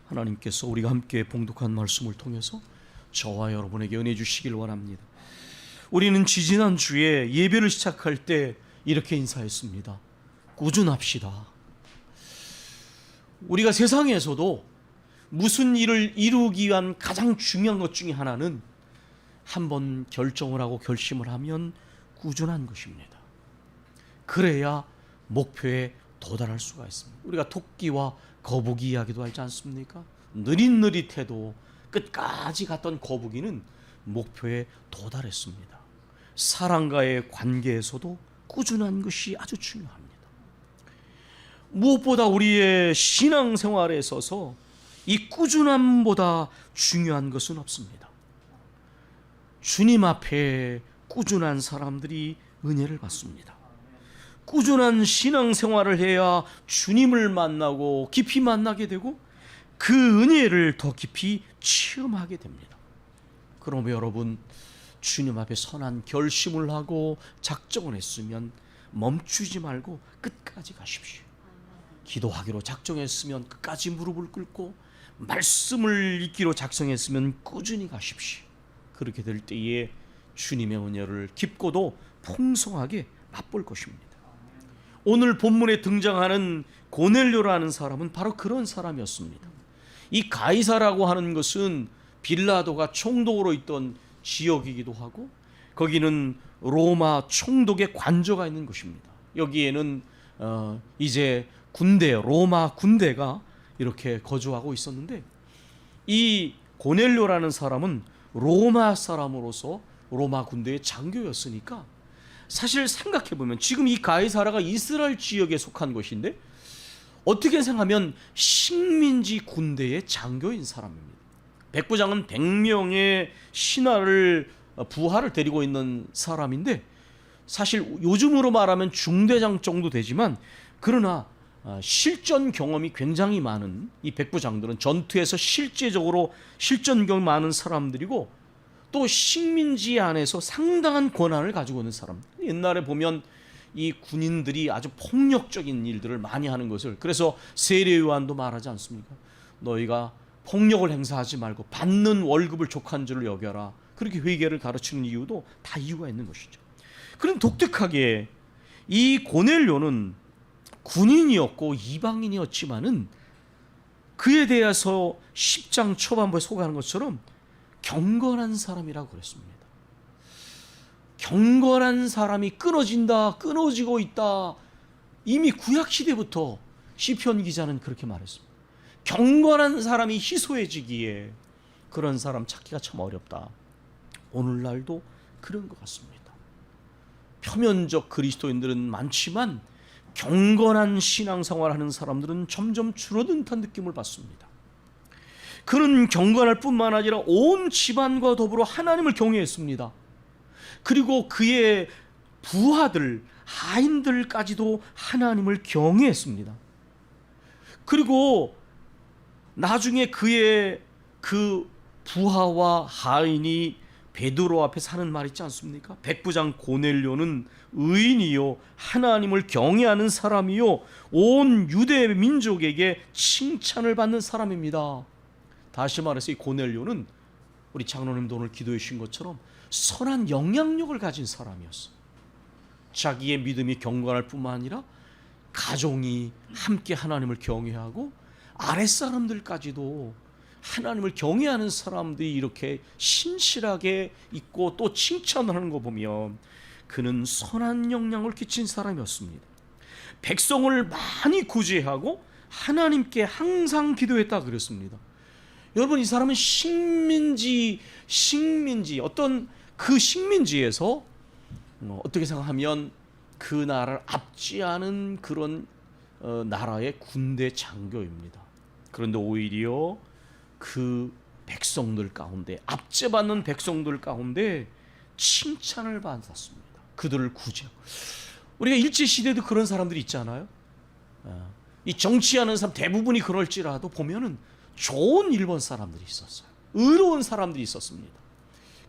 하나님께서 우리가 함께 봉독한 말씀을 통해서 저와 여러분에게 은혜 주시길 원합니다. 우리는 지지난주에 예배를 시작할 때 이렇게 인사했습니다. 꾸준합시다. 우리가 세상에서도 무슨 일을 이루기 위한 가장 중요한 것 중에 하나는 한번 결정을 하고 결심을 하면 꾸준한 것입니다. 그래야 목표에 도달할 수가 있습니다. 우리가 토끼와 거북이 이야기도 알지 않습니까? 느릿느릿해도 끝까지 갔던 거북이는 목표에 도달했습니다. 사람과의 관계에서도 꾸준한 것이 아주 중요합니다. 무엇보다 우리의 신앙생활에 있어서 이 꾸준함보다 중요한 것은 없습니다. 주님 앞에 꾸준한 사람들이 은혜를 받습니다. 꾸준한 신앙생활을 해야 주님을 만나고 깊이 만나게 되고 그 은혜를 더 깊이 체험하게 됩니다. 그럼 여러분, 주님 앞에 선한 결심을 하고 작정을 했으면 멈추지 말고 끝까지 가십시오. 기도하기로 작정했으면 끝까지 무릎을 꿇고, 말씀을 읽기로 작정했으면 꾸준히 가십시오. 그렇게 될 때에 주님의 은혜를 깊고도 풍성하게 맛볼 것입니다. 오늘 본문에 등장하는 고넬료라는 사람은 바로 그런 사람이었습니다. 이 가이사라고 하는 것은 빌라도가 총독으로 있던 지역이기도 하고, 거기는 로마 총독의 관저가 있는 곳입니다. 여기에는 이제 군대, 로마 군대가 이렇게 거주하고 있었는데, 이 고넬료라는 사람은 로마 사람으로서 로마 군대의 장교였으니까, 사실 생각해보면 지금 이 가이사라가 이스라엘 지역에 속한 곳인데 어떻게 생각하면 식민지 군대의 장교인 사람입니다. 백부장은 100명의 부하를 데리고 있는 사람인데, 사실 요즘으로 말하면 중대장 정도 되지만, 그러나 실전 경험이 굉장히 많은 이 백부장들은 전투에서 실제적으로 실전 경험이 많은 사람들이고, 또 식민지 안에서 상당한 권한을 가지고 있는 사람. 옛날에 보면 이 군인들이 아주 폭력적인 일들을 많이 하는 것을, 그래서 세례요한도 말하지 않습니까? 너희가 폭력을 행사하지 말고 받는 월급을 족한 줄을 여겨라. 그렇게 회개를 가르치는 이유도 다 이유가 있는 것이죠. 그런 독특하게 이 고넬료는 군인이었고 이방인이었지만은 그에 대해서 10장 초반부에 소개하는 것처럼 경건한 사람이라고 그랬습니다. 경건한 사람이 끊어진다, 끊어지고 있다. 이미 구약시대부터 시편 기자는 그렇게 말했습니다. 경건한 사람이 희소해지기에 그런 사람 찾기가 참 어렵다. 오늘날도 그런 것 같습니다. 표면적 그리스도인들은 많지만 경건한 신앙생활을 하는 사람들은 점점 줄어든 듯한 느낌을 받습니다. 그는 경건할 뿐만 아니라 온 집안과 더불어 하나님을 경외했습니다. 그리고 그의 부하들, 하인들까지도 하나님을 경외했습니다. 그리고 나중에 그의 그 부하와 하인이 베드로 앞에서 하는 말 있지 않습니까? 백부장 고넬료는 의인이요 하나님을 경외하는 사람이요 온 유대 민족에게 칭찬을 받는 사람입니다. 다시 말해서 이 고넬료는 우리 장로님도 오늘 기도해 주신 것처럼 선한 영향력을 가진 사람이었어요. 자기의 믿음이 경건할 뿐만 아니라 가정이 함께 하나님을 경외하고 아랫사람들까지도 하나님을 경외하는 사람들이 이렇게 신실하게 있고 또 칭찬하는 거 보면 그는 선한 영향을 끼친 사람이었습니다. 백성을 많이 구제하고 하나님께 항상 기도했다 그랬습니다. 여러분, 이 사람은 식민지 어떤 그 식민지에서 어떻게 생각하면 그 나라를 압제하는 그런 나라의 군대 장교입니다. 그런데 오히려 그 백성들 가운데, 압제받는 백성들 가운데 칭찬을 받았습니다. 그들을 구제하고. 우리가 일제시대도 그런 사람들이 있잖아요. 이 정치하는 사람 대부분이 그럴지라도 보면은 좋은 일본 사람들이 있었어요. 의로운 사람들이 있었습니다.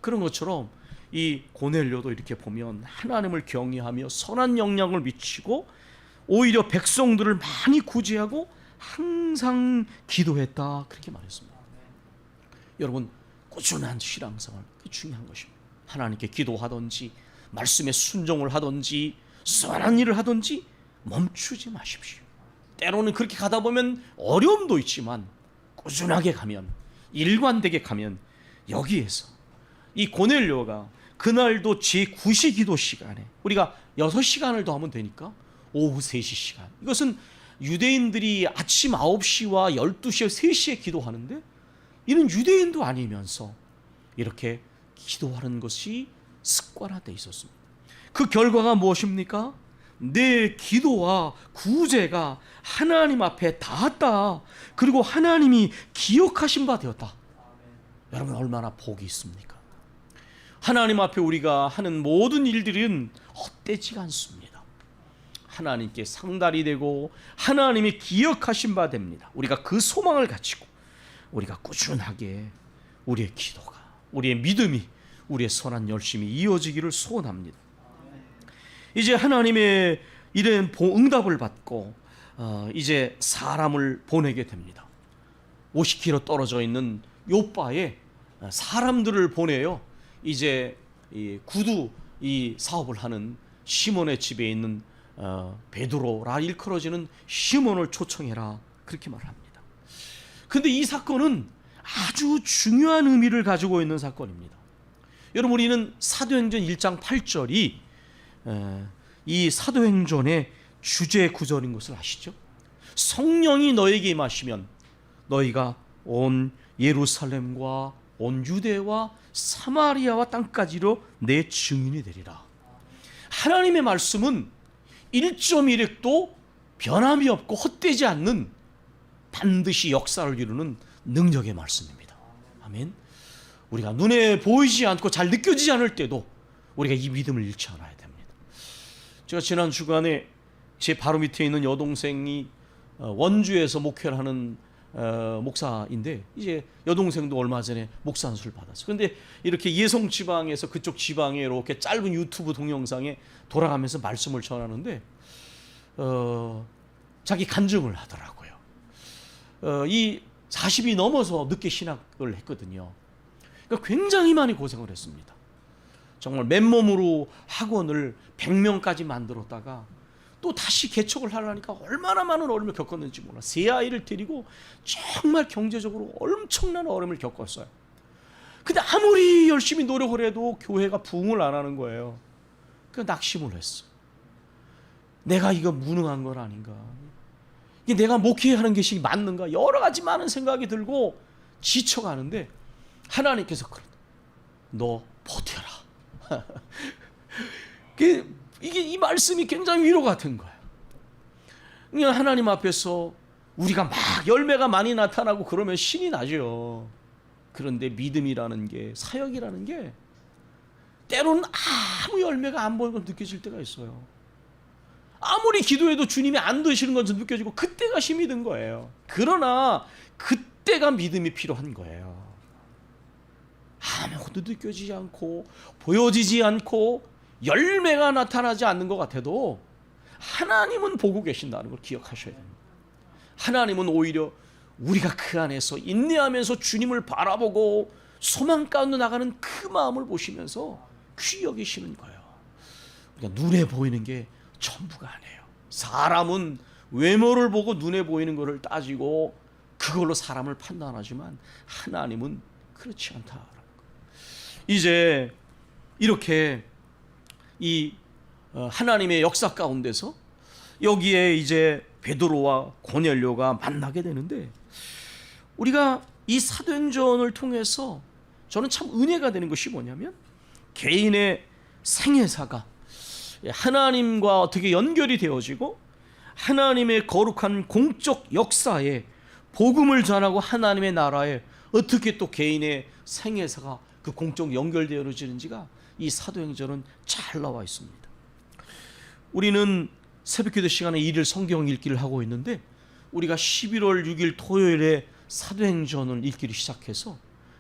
그런 것처럼 이 고넬료도 이렇게 보면 하나님을 경외하며 선한 영향을 미치고 오히려 백성들을 많이 구제하고 항상 기도했다 그렇게 말했습니다. 여러분, 꾸준한 신앙생활 중요한 것입니다. 하나님께 기도하든지 말씀에 순종을 하든지 선한 일을 하든지 멈추지 마십시오. 때로는 그렇게 가다 보면 어려움도 있지만 꾸준하게 가면, 일관되게 가면, 여기에서 이 고넬료가 그날도 제9시 기도 시간에 우리가 6시간을 더 하면 되니까 오후 3시 시간, 이것은 유대인들이 아침 9시와 12시에 3시에 기도하는데 이는 유대인도 아니면서 이렇게 기도하는 것이 습관화되어 있었습니다. 그 결과가 무엇입니까? 내 기도와 구제가 하나님 앞에 닿았다. 그리고 하나님이 기억하신 바 되었다. 여러분, 얼마나 복이 있습니까? 하나님 앞에 우리가 하는 모든 일들은 헛되지가 않습니다. 하나님께 상달이 되고 하나님이 기억하신 바 됩니다. 우리가 그 소망을 가지고 우리가 꾸준하게 우리의 기도가, 우리의 믿음이, 우리의 선한 열심이 이어지기를 소원합니다. 이제 하나님의 이런 응답을 받고 이제 사람을 보내게 됩니다. 50km 떨어져 있는 요바에 사람들을 보내요. 이제 이 구두 이 사업을 하는 시몬의 집에 있는 베드로라 일컬어지는 시몬을 초청해라 그렇게 말합니다. 근데 이 사건은 아주 중요한 의미를 가지고 있는 사건입니다. 여러분, 우리는 사도행전 1장 8절이 이 사도행전의 주제 구절인 것을 아시죠? 성령이 너에게 임하시면 너희가 온 예루살렘과 온 유대와 사마리아와 땅까지로 내 증인이 되리라. 하나님의 말씀은 1.1획도 변함이 없고 헛되지 않는 반드시 역사를 이루는 능력의 말씀입니다. 아멘. 우리가 눈에 보이지 않고 잘 느껴지지 않을 때도 우리가 이 믿음을 잃지 않아야 됩니다. 제가 지난 주간에 제 바로 밑에 있는 여동생이 원주에서 목회를 하는 목사인데 이제 여동생도 얼마 전에 목사 안수를 받았어요. 그런데 이렇게 예성 지방에서 그쪽 지방에 이렇게 짧은 유튜브 동영상에 돌아가면서 말씀을 전하는데 자기 간증을 하더라고요. 이 40이 넘어서 늦게 신학을 했거든요. 그러니까 굉장히 많이 고생을 했습니다. 정말 맨몸으로 학원을 100명까지 만들었다가 또 다시 개척을 하려니까 얼마나 많은 어려움을 겪었는지 몰라. 세 아이를 데리고 정말 경제적으로 엄청난 어려움을 겪었어요. 근데 아무리 열심히 노력을 해도 교회가 부흥을 안 하는 거예요. 그러니까 낙심을 했어. 내가 이거 무능한 건 아닌가? 이게 내가 목회하는 것이 맞는가? 여러 가지 많은 생각이 들고 지쳐가는데 하나님께서 그래, 너 버텨라. 이게 이 말씀이 굉장히 위로 같은 거예요. 그냥 하나님 앞에서 우리가 막 열매가 많이 나타나고 그러면 신이 나죠. 그런데 믿음이라는 게, 사역이라는 게 때로는 아무 열매가 안 보이는 걸 느껴질 때가 있어요. 아무리 기도해도 주님이 안 드시는 것처럼 느껴지고 그때가 힘이 든 거예요. 그러나 그때가 믿음이 필요한 거예요. 아무것도 느껴지지 않고 보여지지 않고 열매가 나타나지 않는 것 같아도 하나님은 보고 계신다는 걸 기억하셔야 됩니다. 하나님은 오히려 우리가 그 안에서 인내하면서 주님을 바라보고 소망 가운데 나가는 그 마음을 보시면서 귀히 여기시는 거예요. 그러니까 눈에 보이는 게 전부가 아니에요. 사람은 외모를 보고 눈에 보이는 것을 따지고 그걸로 사람을 판단하지만 하나님은 그렇지 않다. 이제 이렇게 이 하나님의 역사 가운데서 여기에 이제 베드로와 고넬료가 만나게 되는데, 우리가 이 사도행전을 통해서 저는 참 은혜가 되는 것이 뭐냐면, 개인의 생애사가 하나님과 어떻게 연결이 되어지고 하나님의 거룩한 공적 역사에 복음을 전하고 하나님의 나라에 어떻게 또 개인의 생애사가 그 공적 연결되어지는지가 이 사도행전은 잘 나와 있습니다. 우리는 새벽기도 시간에 일일 성경 읽기를 하고 있는데, 우리가 11월 6일 토요일에 사도행전을 읽기를 시작해서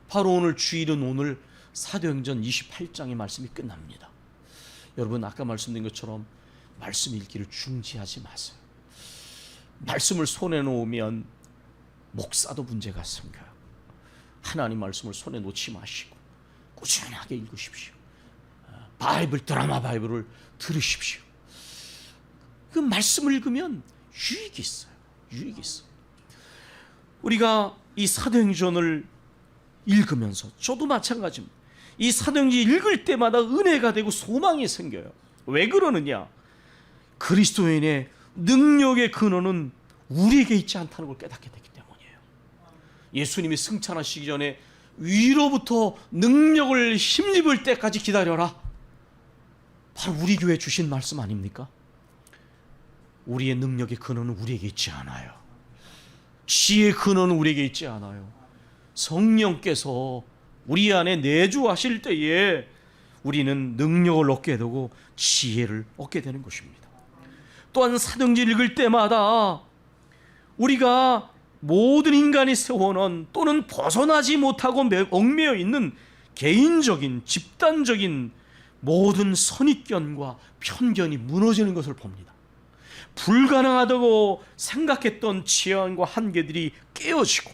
바로 오늘 주일은 오늘 사도행전 28장의 말씀이 끝납니다. 여러분, 아까 말씀드린 것처럼 말씀 읽기를 중지하지 마세요. 말씀을 손에 놓으면 목사도 문제가 생겨요. 하나님 말씀을 손에 놓지 마시고 꾸준하게 읽으십시오. 바이블, 드라마 바이블을 들으십시오. 그 말씀을 읽으면 유익이 있어요. 유익이 있어요. 우리가 이 사도행전을 읽으면서, 저도 마찬가지입니다. 이 사도행전 읽을 때마다 은혜가 되고 소망이 생겨요. 왜 그러느냐? 그리스도인의 능력의 근원은 우리에게 있지 않다는 걸 깨닫게 되기 때문이에요. 예수님이 승천하시기 전에 위로부터 능력을 힘입을 때까지 기다려라, 바로 우리 교회에 주신 말씀 아닙니까? 우리의 능력의 근원은 우리에게 있지 않아요. 지혜의 근원은 우리에게 있지 않아요. 성령께서 우리 안에 내주하실 때에 우리는 능력을 얻게 되고 지혜를 얻게 되는 것입니다. 또한 사도행전 읽을 때마다 우리가 모든 인간이 세워놓은 또는 벗어나지 못하고 얽매여 있는 개인적인, 집단적인 모든 선입견과 편견이 무너지는 것을 봅니다. 불가능하다고 생각했던 제한과 한계들이 깨어지고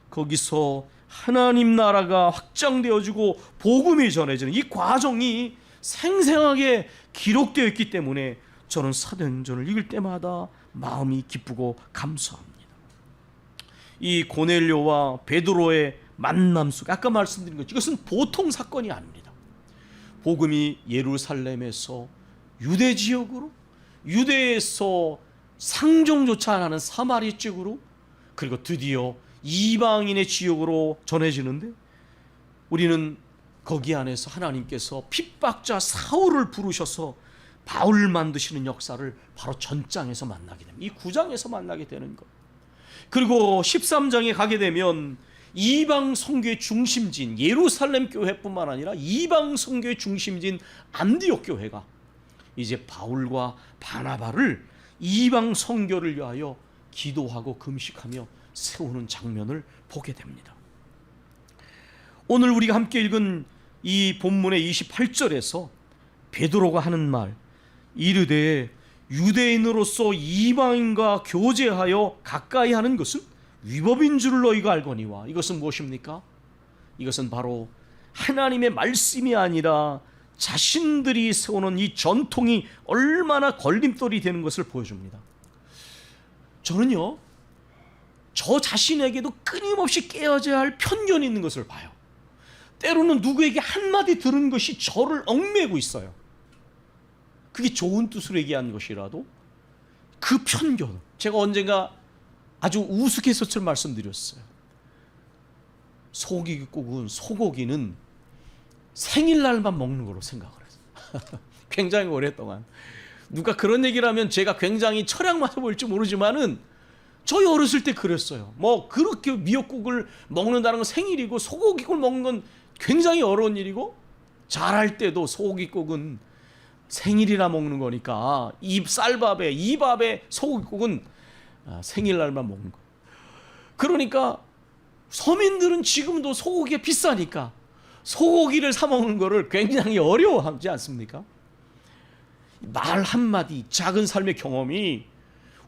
거기서 하나님 나라가 확장되어지고 복음이 전해지는 이 과정이 생생하게 기록되어 있기 때문에 저는 사도행전을 읽을 때마다 마음이 기쁘고 감사합니다. 이 고넬료와 베드로의 만남 속, 아까 말씀드린 것, 이것은 보통 사건이 아닙니다. 복음이 예루살렘에서 유대 지역으로, 유대에서 상종조차 안 하는 사마리 쪽으로, 그리고 드디어 이방인의 지역으로 전해지는데, 우리는 거기 안에서 하나님께서 핍박자 사울을 부르셔서 바울 만드시는 역사를 바로 전장에서 만나게 됩니다. 이 9장에서 만나게 되는 것. 그리고 13장에 가게 되면 이방 선교의 중심지인 예루살렘 교회뿐만 아니라 이방 선교의 중심지인 안디옥 교회가 이제 바울과 바나바를 이방 선교를 위하여 기도하고 금식하며 세우는 장면을 보게 됩니다. 오늘 우리가 함께 읽은 이 본문의 28절에서 베드로가 하는 말, 이르되 유대인으로서 이방인과 교제하여 가까이 하는 것은 위법인 줄 너희가 알거니와. 이것은 무엇입니까? 이것은 바로 하나님의 말씀이 아니라 자신들이 세우는 이 전통이 얼마나 걸림돌이 되는 것을 보여줍니다. 저는요, 저 자신에게도 끊임없이 깨어져야 할 편견이 있는 것을 봐요. 때로는 누구에게 한마디 들은 것이 저를 얽매고 있어요. 그게 좋은 뜻으로 얘기한 것이라도 그 편견, 제가 언젠가 아주 우스갯소리를 말씀드렸어요. 소고기는 생일날만 먹는 거로 생각을 했어요. 굉장히 오랫동안 누가 그런 얘기를 하면 제가 굉장히 철학 맞아 보일지 모르지만은 저희 어렸을 때 그랬어요. 뭐 그렇게 미역국을 먹는다는 건 생일이고 소고기국을 먹는 건 굉장히 어려운 일이고, 자랄 때도 소고기국은 생일이라 먹는 거니까 이 밥에 소고기국은 생일날만 먹는 거예요. 그러니까 서민들은 지금도 소고기가 비싸니까 소고기를 사 먹는 거를 굉장히 어려워하지 않습니까? 말 한마디, 작은 삶의 경험이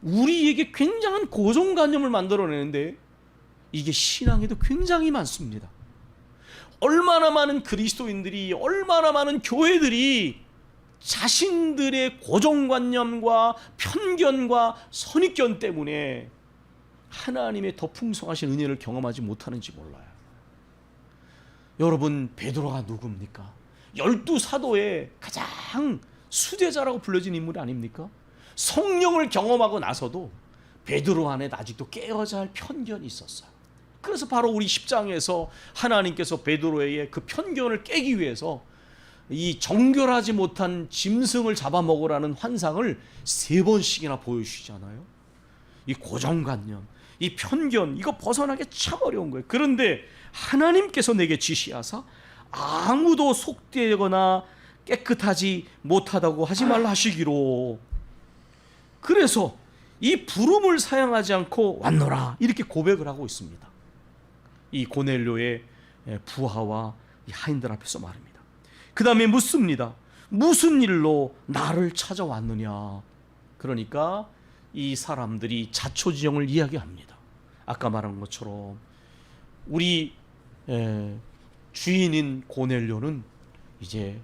우리에게 굉장한 고정관념을 만들어내는데 이게 신앙에도 굉장히 많습니다. 얼마나 많은 그리스도인들이, 얼마나 많은 교회들이 자신들의 고정관념과 편견과 선입견 때문에 하나님의 더 풍성하신 은혜를 경험하지 못하는지 몰라요. 여러분, 베드로가 누굽니까? 12사도의 가장 수제자라고 불려진 인물이 아닙니까? 성령을 경험하고 나서도 베드로 안에 아직도 깨어져야 할 편견이 있었어요. 그래서 바로 우리 10장에서 하나님께서 베드로에게 그 편견을 깨기 위해서 이 정결하지 못한 짐승을 잡아먹으라는 환상을 3번씩이나 보여주시잖아요. 이 고정관념, 이 편견, 이거 벗어나기 참 어려운 거예요. 그런데 하나님께서 내게 지시하사 아무도 속되거나 깨끗하지 못하다고 하지 말라 하시기로, 그래서 이 부름을 사양하지 않고 왔노라, 이렇게 고백을 하고 있습니다. 이 고넬료의 부하와 이 하인들 앞에서 말입니다. 그 다음에 묻습니다. 무슨 일로 나를 찾아왔느냐? 그러니까 이 사람들이 자초지종을 이야기합니다. 아까 말한 것처럼 우리 주인인 고넬료는 이제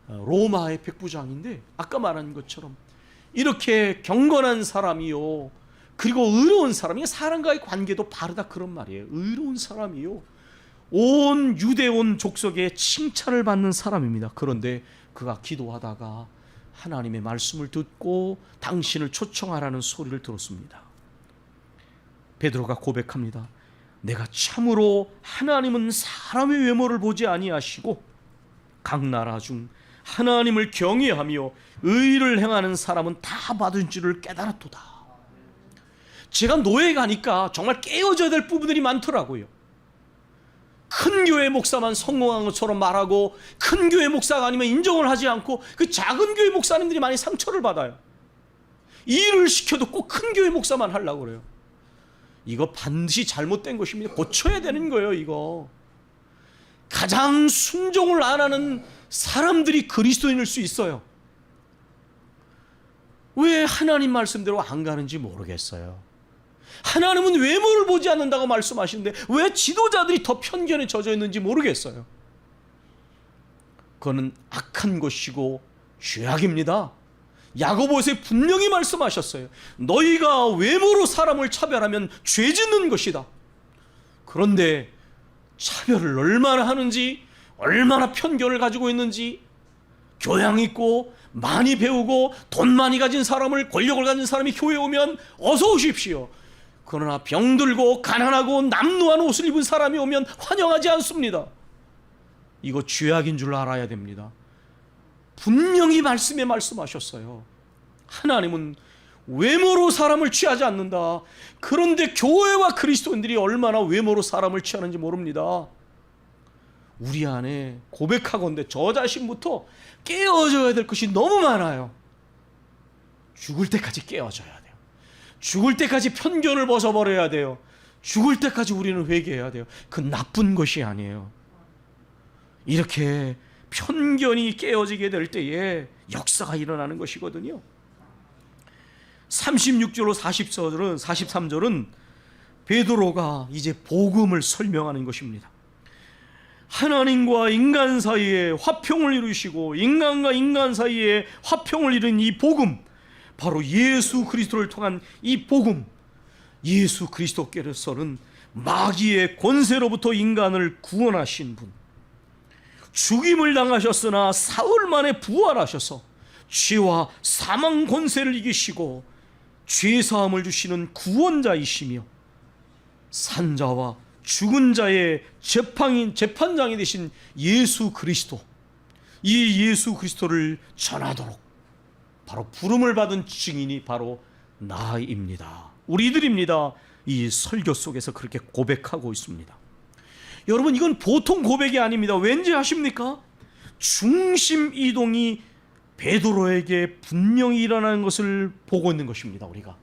로마의 백부장인데, 아까 말한 것처럼 이렇게 경건한 사람이요, 그리고 의로운 사람이, 사람과의 관계도 바르다, 그런 말이에요. 의로운 사람이요, 온 유대 온 족속의 칭찬을 받는 사람입니다. 그런데 그가 기도하다가 하나님의 말씀을 듣고 당신을 초청하라는 소리를 들었습니다. 베드로가 고백합니다. 내가 참으로 하나님은 사람의 외모를 보지 아니하시고 각 나라 중 하나님을 경외하며 의를 행하는 사람은 다 받은 줄을 깨달았도다. 제가 노예 가니까 정말 깨어져야 될 부분들이 많더라고요. 큰 교회 목사만 성공한 것처럼 말하고, 큰 교회 목사가 아니면 인정을 하지 않고, 그 작은 교회 목사님들이 많이 상처를 받아요. 일을 시켜도 꼭 큰 교회 목사만 하려고 그래요. 이거 반드시 잘못된 것입니다. 고쳐야 되는 거예요. 이거 가장 순종을 안 하는 사람들이 그리스도인일 수 있어요. 왜 하나님 말씀대로 안 가는지 모르겠어요. 하나님은 외모를 보지 않는다고 말씀하시는데 왜 지도자들이 더 편견에 젖어 있는지 모르겠어요. 그거는 악한 것이고 죄악입니다. 야고보서에 분명히 말씀하셨어요. 너희가 외모로 사람을 차별하면 죄 짓는 것이다. 그런데 차별을 얼마나 하는지, 얼마나 편견을 가지고 있는지, 교양 있고 많이 배우고 돈 많이 가진 사람을, 권력을 가진 사람이 교회에 오면 어서 오십시오. 그러나 병들고 가난하고 남루한 옷을 입은 사람이 오면 환영하지 않습니다. 이거 죄악인 줄 알아야 됩니다. 분명히 말씀에 말씀하셨어요. 하나님은 외모로 사람을 취하지 않는다. 그런데 교회와 그리스도인들이 얼마나 외모로 사람을 취하는지 모릅니다. 우리 안에 고백하건대 저 자신부터 깨어져야 될 것이 너무 많아요. 죽을 때까지 깨어져야 돼요. 죽을 때까지 편견을 벗어버려야 돼요. 죽을 때까지 우리는 회개해야 돼요. 그 나쁜 것이 아니에요. 이렇게 편견이 깨어지게 될 때에 역사가 일어나는 것이거든요. 36절로 43절은 베드로가 이제 복음을 설명하는 것입니다. 하나님과 인간 사이에 화평을 이루시고 인간과 인간 사이에 화평을 이룬 이 복음, 바로 예수 그리스도를 통한 이 복음, 예수 그리스도께서는 마귀의 권세로부터 인간을 구원하신 분, 죽임을 당하셨으나 사흘 만에 부활하셔서 죄와 사망 권세를 이기시고 죄사함을 주시는 구원자이시며 산자와 죽은 자의 재판장이 되신 예수 그리스도, 이 예수 그리스도를 전하도록 바로 부름을 받은 증인이 바로 나입니다. 우리들입니다. 이 설교 속에서 그렇게 고백하고 있습니다. 여러분, 이건 보통 고백이 아닙니다. 왠지 아십니까? 중심 이동이 베드로에게 분명히 일어나는 것을 보고 있는 것입니다. 우리가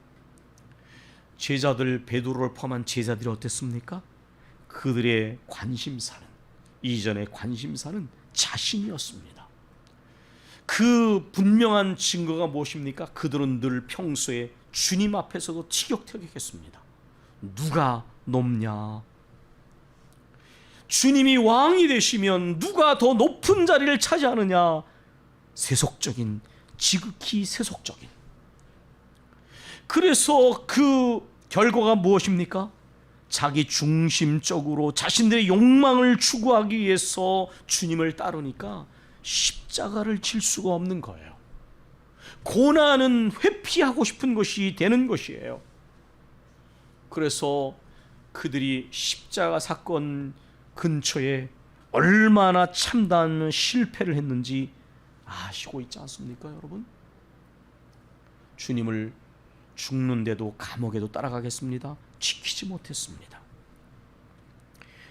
제자들, 베드로를 포함한 제자들이 어땠습니까? 그들의 관심사는, 이전의 관심사는 자신이었습니다. 그 분명한 증거가 무엇입니까? 그들은 늘 평소에 주님 앞에서도 티격태격했습니다. 누가 높냐? 주님이 왕이 되시면 누가 더 높은 자리를 차지하느냐? 세속적인, 지극히 세속적인. 그래서 그 결과가 무엇입니까? 자기 중심적으로 자신들의 욕망을 추구하기 위해서 주님을 따르니까 십자가를 질 수가 없는 거예요. 고난은 회피하고 싶은 것이 되는 것이에요. 그래서 그들이 십자가 사건 근처에 얼마나 참다한 실패를 했는지 아시고 있지 않습니까, 여러분? 주님을 죽는데도 감옥에도 따라가겠습니다. 지키지 못했습니다.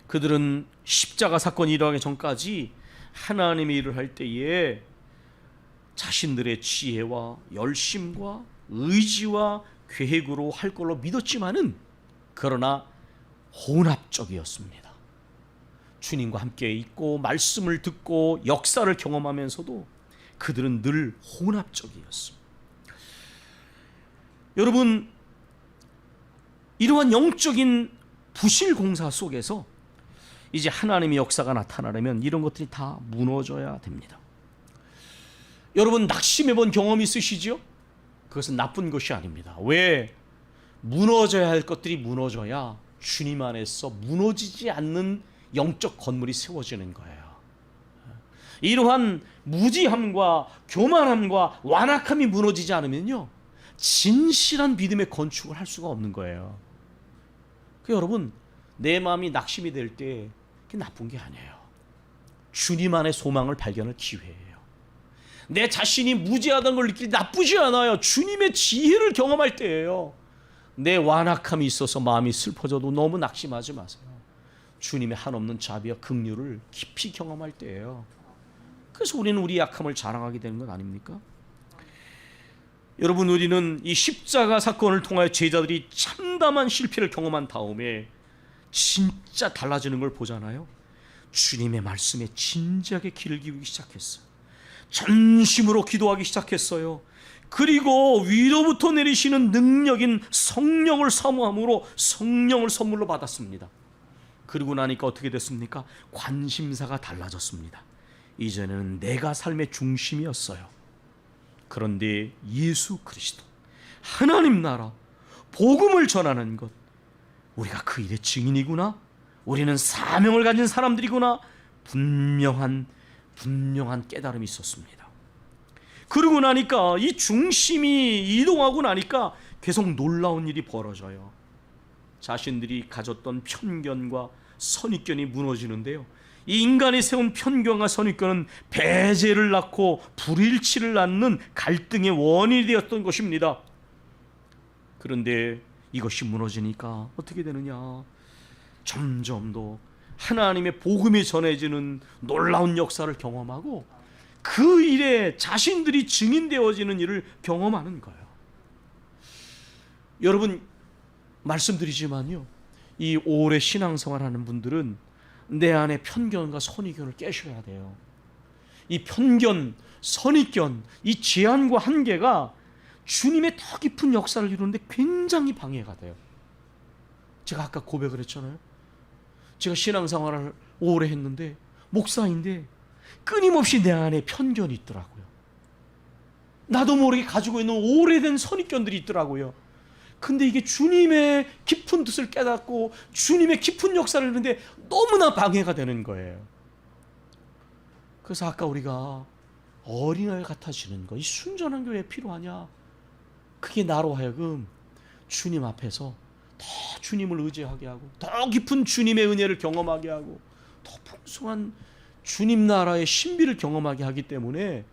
그들은 십자가 사건이 일어나기 전까지 하나님의 일을 할 때에 자신들의 지혜와 열심과 의지와 계획으로 할 걸로 믿었지만은, 그러나 혼합적이었습니다. 주님과 함께 있고 말씀을 듣고 역사를 경험하면서도 그들은 늘 혼합적이었습니다. 여러분, 이러한 영적인 부실 공사 속에서 이제 하나님의 역사가 나타나려면 이런 것들이 다 무너져야 됩니다. 여러분, 낙심해 본 경험이 있으시죠? 그것은 나쁜 것이 아닙니다. 왜? 무너져야 할 것들이 무너져야 주님 안에서 무너지지 않는 영적 건물이 세워지는 거예요. 이러한 무지함과 교만함과 완악함이 무너지지 않으면요, 진실한 믿음의 건축을 할 수가 없는 거예요. 여러분, 내 마음이 낙심이 될 때 그게 나쁜 게 아니에요. 주님 안에 소망을 발견할 기회예요. 내 자신이 무지하다는 걸 느끼기 나쁘지 않아요. 주님의 지혜를 경험할 때예요. 내 완악함이 있어서 마음이 슬퍼져도 너무 낙심하지 마세요. 주님의 한없는 자비와 긍휼을 깊이 경험할 때예요. 그래서 우리는 우리 약함을 자랑하게 되는 것 아닙니까? 여러분, 우리는 이 십자가 사건을 통하여 제자들이 참담한 실패를 경험한 다음에 진짜 달라지는 걸 보잖아요. 주님의 말씀에 진지하게 귀를 기울이기 시작했어요. 전심으로 기도하기 시작했어요. 그리고 위로부터 내리시는 능력인 성령을 사모함으로 성령을 선물로 받았습니다. 그러고 나니까 어떻게 됐습니까? 관심사가 달라졌습니다. 이전에는 내가 삶의 중심이었어요. 그런데 예수 그리스도, 하나님 나라, 복음을 전하는 것, 우리가 그 일의 증인이구나, 우리는 사명을 가진 사람들이구나, 분명한 깨달음이 있었습니다. 그러고 나니까 이 중심이 이동하고 나니까 계속 놀라운 일이 벌어져요. 자신들이 가졌던 편견과 선입견이 무너지는데요, 이 인간이 세운 편견과 선입견은 배제를 낳고 불일치를 낳는 갈등의 원인이 되었던 것입니다. 그런데 이것이 무너지니까 어떻게 되느냐, 점점 더 하나님의 복음이 전해지는 놀라운 역사를 경험하고 그 일에 자신들이 증인되어지는 일을 경험하는 거예요. 여러분, 말씀드리지만요, 이 오래 신앙생활하는 분들은 내 안에 편견과 선입견을 깨셔야 돼요. 이 편견, 선입견, 이 제한과 한계가 주님의 더 깊은 역사를 이루는데 굉장히 방해가 돼요. 제가 아까 고백을 했잖아요. 제가 신앙생활을 오래 했는데, 목사인데 끊임없이 내 안에 편견이 있더라고요. 나도 모르게 가지고 있는 오래된 선입견들이 있더라고요. 근데 이게 주님의 깊은 뜻을 깨닫고 주님의 깊은 역사를 하는데 너무나 방해가 되는 거예요. 그래서 아까 우리가 어린아이 같아지는 거, 이 순전한 교회 필요하냐? 그게 나로 하여금 주님 앞에서 더 주님을 의지하게 하고 더 깊은 주님의 은혜를 경험하게 하고 더 풍성한 주님 나라의 신비를 경험하게 하기 때문에,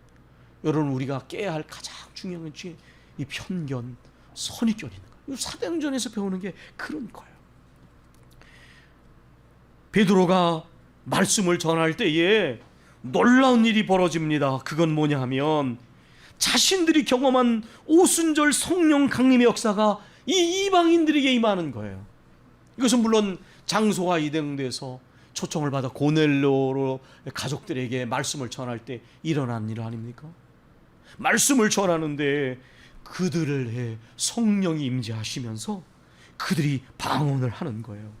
여러분, 우리가 깨야 할 가장 중요한 것이 이 편견, 선입견이 있는 거예요. 사도행전에서 배우는 게 그런 거예요. 베드로가 말씀을 전할 때에 놀라운 일이 벌어집니다. 그건 뭐냐 하면 자신들이 경험한 오순절 성령 강림의 역사가 이 이방인들에게 임하는 거예요. 이것은 물론 장소와 이동돼서 초청을 받아 고넬료로 가족들에게 말씀을 전할 때 일어난 일 아닙니까? 말씀을 전하는데 그들을 성령이 임재하시면서 그들이 방언을 하는 거예요.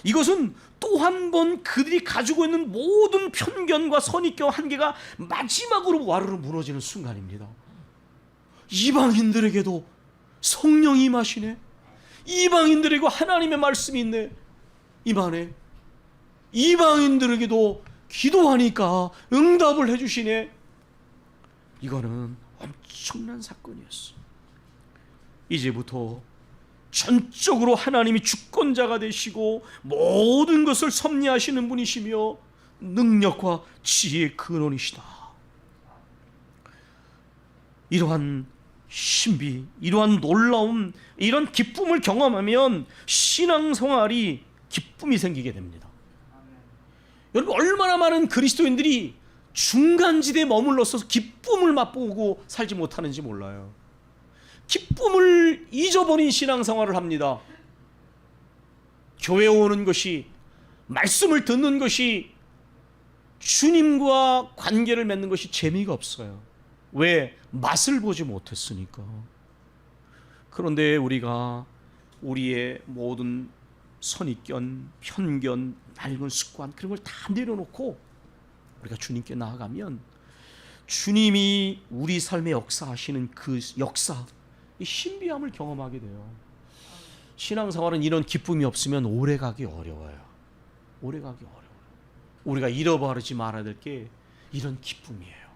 이것은 또 한 번 그들이 가지고 있는 모든 편견과 선입견 한계가 마지막으로 와르르 무너지는 순간입니다. 이방인들에게도 성령이 임하시네. 이방인들에게 하나님의 말씀이 있네. 임하네. 이방인들에게도 기도하니까 응답을 해주시네. 이거는 엄청난 사건이었어. 이제부터 전적으로 하나님이 주권자가 되시고 모든 것을 섭리하시는 분이시며 능력과 지혜의 근원이시다. 이러한 신비, 이러한 놀라움, 이런 기쁨을 경험하면 신앙생활이 기쁨이 생기게 됩니다. 여러분, 얼마나 많은 그리스도인들이 중간지대에 머물러서 기쁨을 맛보고 살지 못하는지 몰라요. 기쁨을 잊어버린 신앙생활을 합니다. 교회에 오는 것이, 말씀을 듣는 것이, 주님과 관계를 맺는 것이 재미가 없어요. 왜? 맛을 보지 못했으니까. 그런데 우리가 우리의 모든 선입견, 편견, 낡은 습관 그런 걸 다 내려놓고 우리가 주님께 나아가면 주님이 우리 삶에 역사하시는 그 역사, 이 신비함을 경험하게 돼요. 신앙생활은 이런 기쁨이 없으면 오래가기 어려워요. 오래가기 어려워요. 우리가 잃어버리지 말아야 될 게 이런 기쁨이에요.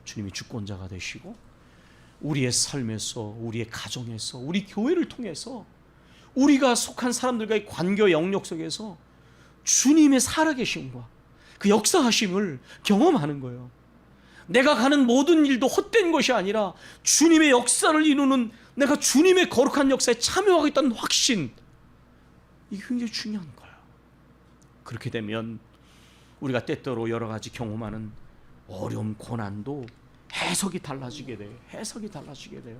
주님이 주권자가 되시고 우리의 삶에서, 우리의 가정에서, 우리 교회를 통해서 우리가 속한 사람들과의 관계 영역 속에서 주님의 살아계심과 그 역사하심을 경험하는 거예요. 내가 가는 모든 일도 헛된 것이 아니라 주님의 역사를 이루는, 내가 주님의 거룩한 역사에 참여하겠다는 확신, 이게 굉장히 중요한 거예요. 그렇게 되면 우리가 때때로 여러 가지 경험하는 어려움, 고난도 해석이 달라지게 돼요. 해석이 달라지게 돼요.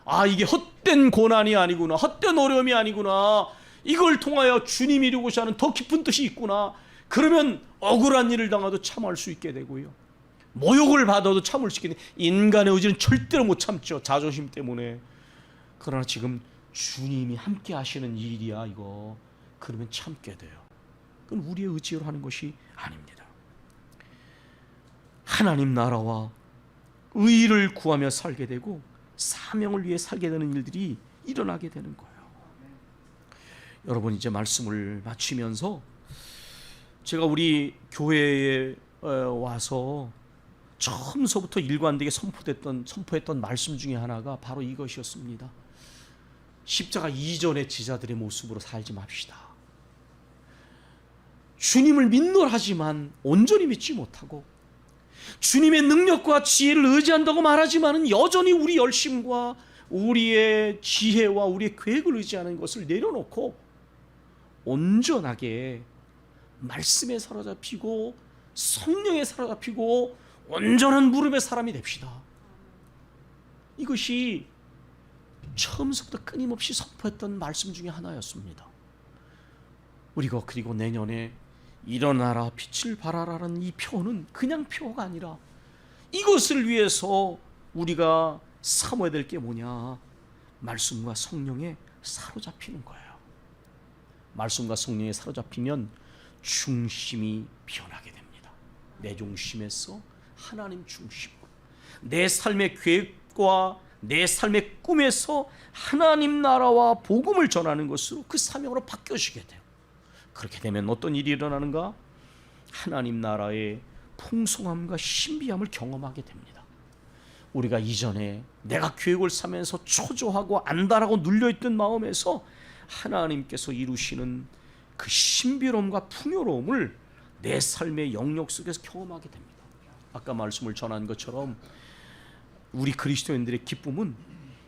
아, 이게 헛된 고난이 아니구나, 헛된 어려움이 아니구나, 이걸 통하여 주님이 이루고자 하는 더 깊은 뜻이 있구나. 그러면 억울한 일을 당해도 참을 수 있게 되고요, 모욕을 받아도 참을 수 있게 돼요. 인간의 의지는 절대로 못 참죠, 자존심 때문에. 그러나 지금 주님이 함께 하시는 일이야 이거, 그러면 참게 돼요. 그건 우리의 의지로 하는 것이 아닙니다. 하나님 나라와 의를 구하며 살게 되고 사명을 위해 살게 되는 일들이 일어나게 되는 거예요. 여러분, 이제 말씀을 마치면서 제가 우리 교회에 와서 처음서부터 일관되게 선포했던 말씀 중에 하나가 바로 이것이었습니다. 십자가 이전의 제자들의 모습으로 살지 맙시다. 주님을 믿노라지만 온전히 믿지 못하고 주님의 능력과 지혜를 의지한다고 말하지만 여전히 우리 열심과 우리의 지혜와 우리의 계획을 의지하는 것을 내려놓고 온전하게 말씀에 사로잡히고 성령에 사로잡히고 온전한 무릎의 사람이 됩시다. 이것이 처음부터 끊임없이 선포했던 말씀 중에 하나였습니다. 우리가 그리고 내년에 일어나라 빛을 발하라는 이 표는 그냥 표가 아니라 이것을 위해서 우리가 삼아야 될 게 뭐냐, 말씀과 성령에 사로잡히는 거예요. 말씀과 성령에 사로잡히면 중심이 변하게 됩니다. 내 중심에서 하나님 중심으로, 내 삶의 계획과 내 삶의 꿈에서 하나님 나라와 복음을 전하는 것으로 그 사명으로 바뀌어지게 돼요. 그렇게 되면 어떤 일이 일어나는가? 하나님 나라의 풍성함과 신비함을 경험하게 됩니다. 우리가 이전에 내가 계획을 세면서 초조하고 안달하고 눌려있던 마음에서 하나님께서 이루시는 그 신비로움과 풍요로움을 내 삶의 영역 속에서 경험하게 됩니다. 아까 말씀을 전한 것처럼 우리 그리스도인들의 기쁨은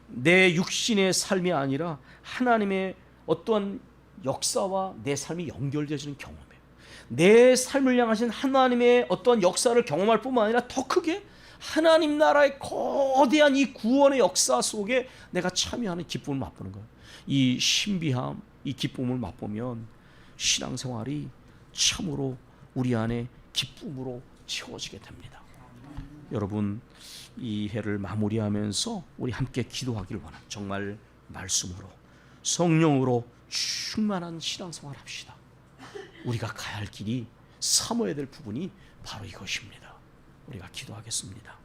내 육신의 삶이 아니라 하나님의 어떠한 역사와 내 삶이 연결되어지는 경험이에요. 내 삶을 향하신 하나님의 어떠한 역사를 경험할 뿐만 아니라 더 크게 하나님 나라의 거대한 이 구원의 역사 속에 내가 참여하는 기쁨을 맛보는 거예요. 이 신비함, 이 기쁨을 맛보면 신앙생활이 참으로 우리 안에 기쁨으로 채워지게 됩니다. 여러분, 이 해를 마무리하면서 우리 함께 기도하기를 원합니다. 정말 말씀으로 성령으로 충만한 신앙생활 합시다. 우리가 가야 할 길이, 삼아야 될 부분이 바로 이것입니다. 우리가 기도하겠습니다.